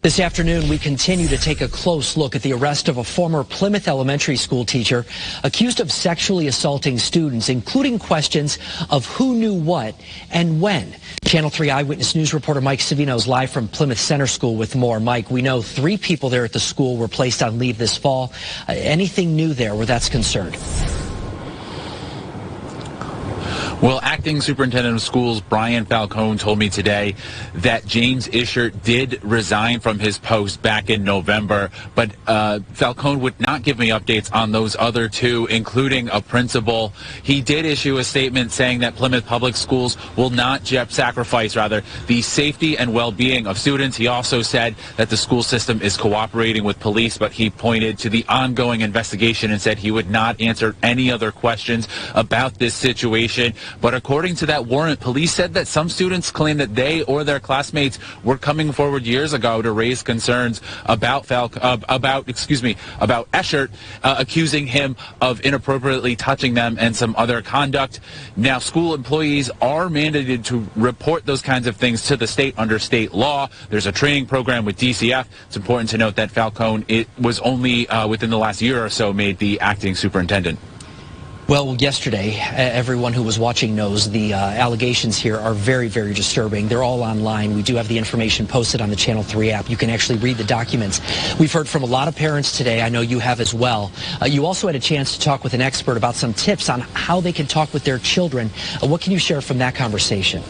This afternoon, we continue to take a close look at the arrest of a former Plymouth elementary school teacher accused of sexually assaulting students, including questions of who knew what and when. Channel 3 Eyewitness News reporter Mike Savino is live from Plymouth Center School with more. Mike, we know 3 people there at the school were placed on leave this fall. Anything new there where that's concerned? Well, Acting Superintendent of Schools Brian Falcone told me today that James Ishert did resign from his post back in November, but Falcone would not give me updates on those other 2, including a principal. He did issue a statement saying that Plymouth Public Schools will not sacrifice the safety and well-being of students. He also said that the school system is cooperating with police, but he pointed to the ongoing investigation and said he would not answer any other questions about this situation. But according to that warrant, police said that some students claim that they or their classmates were coming forward years ago to raise concerns about Ishert, accusing him of inappropriately touching them and some other conduct. Now, school employees are mandated to report those kinds of things to the state under state law. There's a training program with DCF. It's important to note that Falcone, it was only within the last year or so, made the acting superintendent. Well, yesterday, everyone who was watching knows the allegations here are very, very disturbing. They're all online. We do have the information posted on the Channel 3 app. You can actually read the documents. We've heard from a lot of parents today. I know you have as well. You also had a chance to talk with an expert about some tips on how they can talk with their children. What can you share from that conversation?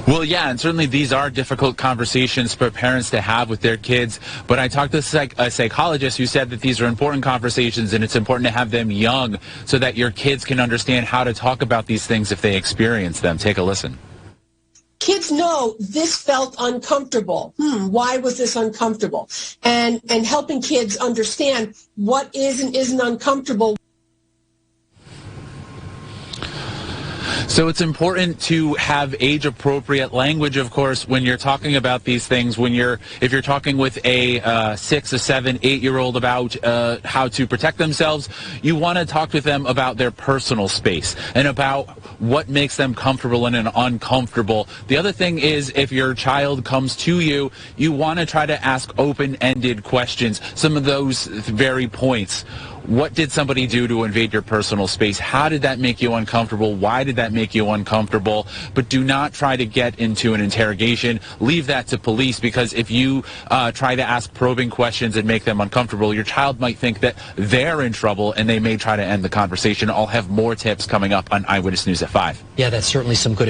Well, yeah, and certainly these are difficult conversations for parents to have with their kids. But I talked to a psychologist who said that these are important conversations and it's important to have them young so that your kids can understand how to talk about these things if they experience them. Take a listen. Kids know this felt uncomfortable. Why was this uncomfortable? And helping kids understand what is and isn't uncomfortable. So it's important to have age-appropriate language, of course, when you're talking about these things. If you're talking with a 6, a 7, 8-year-old about how to protect themselves, you want to talk with them about their personal space and about what makes them comfortable and uncomfortable. The other thing is, if your child comes to you, you want to try to ask open-ended questions. Some of those very points. What did somebody do to invade your personal space? How did that make you uncomfortable? Why did that make you uncomfortable? But do not try to get into an interrogation. Leave that to police, because if you try to ask probing questions and make them uncomfortable, your child might think that they're in trouble and they may try to end the conversation. I'll have more tips coming up on Eyewitness News at 5. Yeah, that's certainly some good advice.